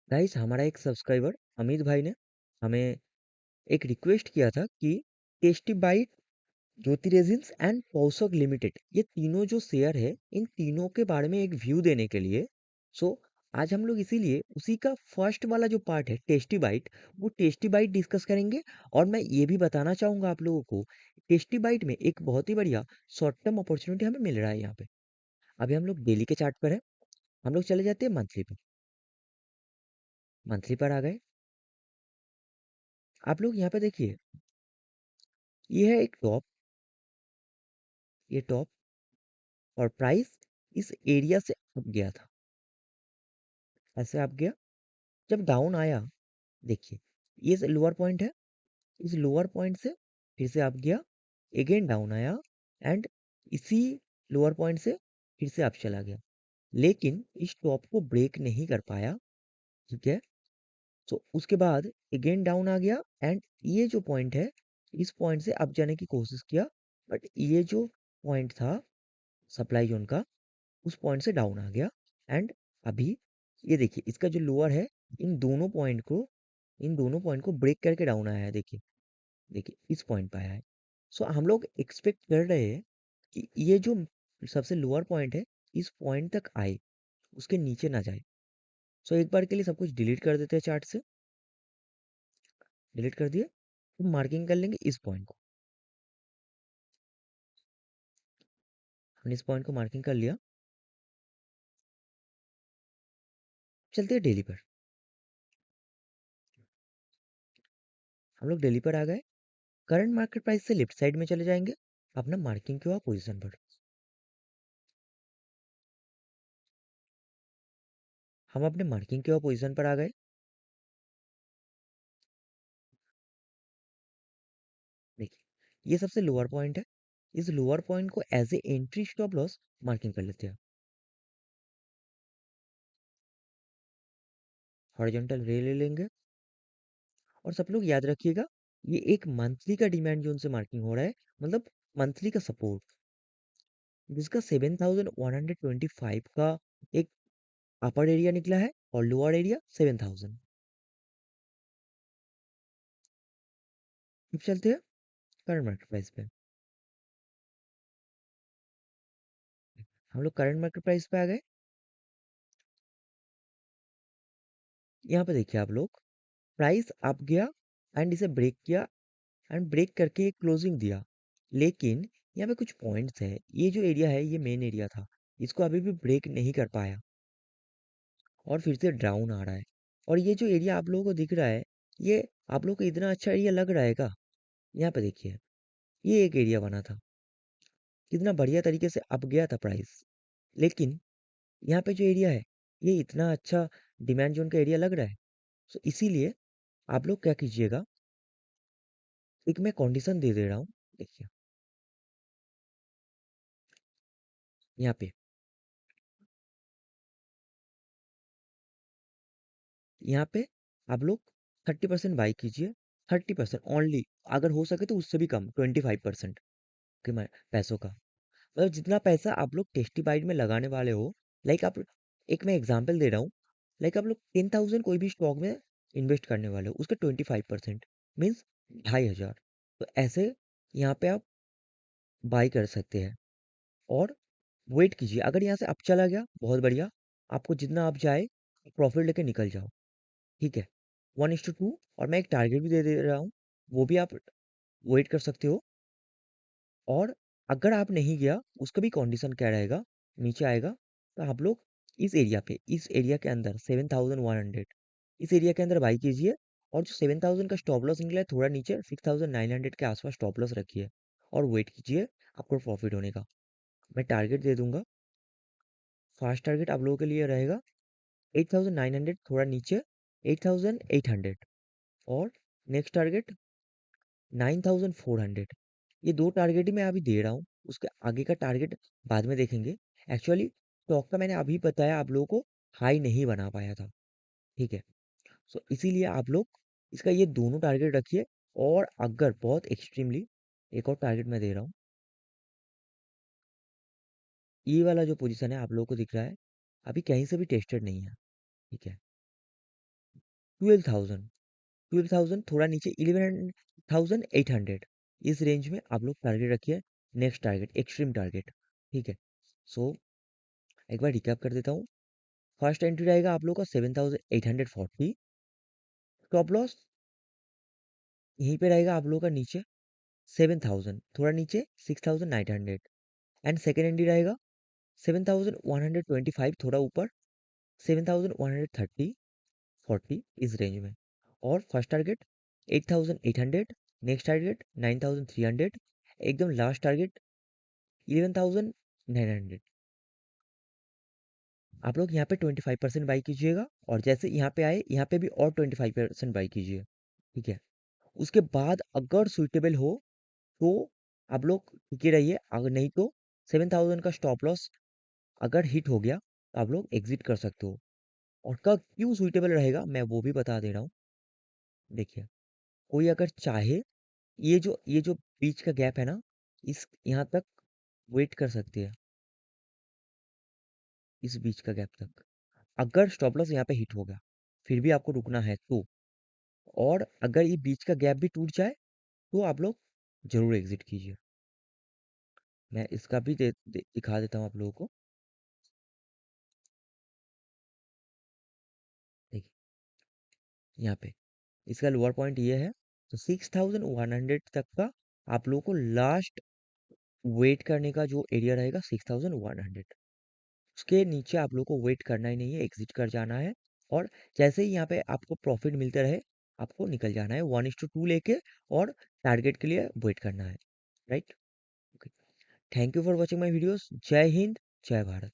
Guys हमारा एक subscriber Amit भाई ने हमें एक रिक्वेस्ट किया था कि tasty bite, Jyoti resins and पौसक लिमिटेड ये तीनों जो शेयर है इन तीनों के बारे में एक व्यू देने के लिए। सो आज हम लोग इसीलिए उसी का फर्स्ट वाला जो पार्ट है टेस्टी बाइट, वो टेस्टी बाइट डिस्कस करेंगे। और मैं ये भी बताना चाहूंगा आप लोगों को, टेस्टी बाइट में एक बहुत ही बढ़िया शॉर्ट टर्म अपॉर्चुनिटी हमें मिल रहा है यहाँ पे। अभी हम लोग डेली के चार्ट पर है, हम लोग चले जाते हैं मंथली पर। मंथली पर आ गए, आप लोग यहाँ पे देखिए, ये है एक टॉप, ये टॉप और प्राइस इस एरिया से अप गया था, ऐसे अप गया। जब डाउन आया, देखिए ये लोअर पॉइंट है, इस लोअर पॉइंट से फिर से अप गया, अगेन डाउन आया एंड इसी लोअर पॉइंट से फिर से अप चला गया, लेकिन इस टॉप को ब्रेक नहीं कर पाया। ठीक है, तो उसके बाद अगेन डाउन आ गया एंड ये जो पॉइंट है, इस पॉइंट से अप जाने की कोशिश किया, बट ये जो पॉइंट था सप्लाई जोन का, उस पॉइंट से डाउन आ गया एंड अभी ये देखिए इसका जो लोअर है, इन दोनों पॉइंट को ब्रेक करके डाउन आया है। देखिए, देखिए इस पॉइंट पे आया है। सो हम लोग एक्सपेक्ट कर रहे हैं कि ये जो सबसे लोअर पॉइंट है, इस पॉइंट तक आए, उसके नीचे ना जाए। सो एक बार के लिए सब कुछ डिलीट कर देते हैं चार्ट से, डिलीट कर दिए, तो मार्किंग कर लेंगे इस पॉइंट को। हमने इस पॉइंट को मार्किंग कर लिया, चलते हैं डेली पर। हम लोग डेली पर आ गए, करंट मार्केट प्राइस से लेफ्ट साइड में चले जाएंगे अपना मार्किंग के हुआ पोजीशन पर। हम अपने मार्किंग के हुआ पोजीशन पर आ गए। देखिए ये सबसे लोअर पॉइंट है, इस लोअर पॉइंट को as a entry stop loss marking कर लेते हैं। हॉरिजॉन्टल रे ले लेंगे और सब लोग याद रखिएगा, ये एक मंथली का डिमांड जोन से मार्किंग हो रहा है, मतलब मंथली का सपोर्ट, जिसका 7125 का एक अपर एरिया निकला है और लोअर एरिया 7000। अब चलते हैं करंट मार्केट प्राइस पे। हम लोग करंट मार्केट प्राइस पे आ गए। यहाँ पे देखिए आप लोग, प्राइस अप गया एंड इसे ब्रेक किया एंड ब्रेक करके एक क्लोजिंग दिया, लेकिन यहाँ पे कुछ पॉइंट्स है, ये जो एरिया है ये मेन एरिया था, इसको अभी भी ब्रेक नहीं कर पाया और फिर से डाउन आ रहा है। और ये जो एरिया आप लोगों को दिख रहा है, ये आप लोगों को इतना अच्छा एरिया लग रहा है क्या? यहाँ पे देखिए, ये एक एरिया बना था, कितना बढ़िया तरीके से अप गया था प्राइस, लेकिन यहाँ पे जो एरिया है, ये इतना अच्छा डिमांड जोन का एरिया लग रहा है। तो इसीलिए आप लोग क्या कीजिएगा, एक मैं कंडीशन दे दे रहा हूँ। देखिए यहाँ पे, यहाँ पे आप लोग 30% बाई कीजिए, 30% ओनली, अगर हो सके तो उससे भी कम 25% के पैसों का, मतलब जितना पैसा आप लोग टेस्टी बाइट में लगाने वाले हो। लाइक आप, एक मैं एग्जांपल दे रहा हूँ, लाइक आप लोग 10,000 कोई भी स्टॉक में इन्वेस्ट करने वाले हो, उसका 25% मीन्स 2,500। तो ऐसे यहाँ पे आप बाई कर सकते हैं और वेट कीजिए, अगर यहाँ से अप चला गया बहुत बढ़िया, आपको जितना अप जाए प्रॉफिट लेके निकल जाओ। ठीक है, 1:2, और मैं एक टारगेट भी दे दे रहा हूँ, वो भी आप वेट कर सकते हो। और अगर आप नहीं गया, उसका भी कंडीशन क्या रहेगा, नीचे आएगा, तो आप लोग इस एरिया पे, इस एरिया के अंदर 7100, इस एरिया के अंदर बाई कीजिए। और जो 7000 का स्टॉप लॉस निकला है, थोड़ा नीचे 6900 के आसपास स्टॉप लॉस रखिए और वेट कीजिए आपको प्रॉफिट होने का। मैं टारगेट दे दूंगा, फास्ट टारगेट आप लोगों के लिए रहेगा 8900, थोड़ा नीचे 8800, और नेक्स्ट टारगेट 9400। ये दो टारगेट ही मैं अभी दे रहा हूँ, उसके आगे का टारगेट बाद में देखेंगे। एक्चुअली स्टॉक का मैंने अभी बताया आप लोगों को, हाई नहीं बना पाया था। ठीक है, सो इसीलिए आप लोग इसका ये दोनों टारगेट रखिए। और अगर बहुत एक्सट्रीमली, एक और टारगेट मैं दे रहा हूँ, ये वाला जो पोजीशन है आप लोगों को दिख रहा है, अभी कहीं से भी टेस्टेड नहीं है। ठीक है, 12,000, 12,000 थोड़ा नीचे 11,800, इस रेंज में आप लोग टारगेट रखिए। नेक्स्ट टारगेट एक्सट्रीम टारगेट, ठीक है। सो एक बार रिकैप कर देता हूँ। फर्स्ट एंट्री रहेगा आप लोग का 7,840, स्टॉप लॉस यहीं पे रहेगा आप लोग का नीचे 7,000, थोड़ा नीचे 6,900, एंड सेकेंड एंट्री रहेगा 7,125, थोड़ा ऊपर 7,130, 40 इस रेंज में। और फर्स्ट टारगेट 8,800, नेक्स्ट टारगेट 9,300, एकदम लास्ट टारगेट 11,900। आप लोग यहाँ पे 25% बाई कीजिएगा, और जैसे यहाँ पे आए यहाँ पे भी और 25% बाई कीजिए, ठीक है। उसके बाद अगर सुइटेबल हो तो आप लोग टिके रहिए, अगर नहीं तो 7,000 का स्टॉप लॉस अगर हिट हो गया तो आप लोग एग्जिट कर सकते हो। और कब क्यों सुइटेबल रहेगा मैं वो भी बता दे रहा हूँ। देखिए, कोई अगर चाहे ये जो बीच का गैप है ना, इस यहाँ तक वेट कर सकती है, इस बीच का गैप तक। अगर स्टॉप लॉस यहाँ पे हिट हो गया फिर भी आपको रुकना है तो, और अगर ये बीच का गैप भी टूट जाए तो आप लोग जरूर एग्जिट कीजिए। मैं इसका भी दिखा देता हूँ आप लोगों को। देखिए यहाँ पे इसका लोअर पॉइंट ये है, तो 6,100 तक का आप लोगों को लास्ट वेट करने का जो एरिया रहेगा 6,100, उसके नीचे आप लोग को वेट करना ही नहीं है, एग्जिट कर जाना है। और जैसे ही यहाँ पे आपको प्रॉफिट मिलते रहे आपको निकल जाना है 1:2 लेके, और टारगेट के लिए वेट करना है, right. Okay, thank you for watching my videos. जय हिंद, जय भारत।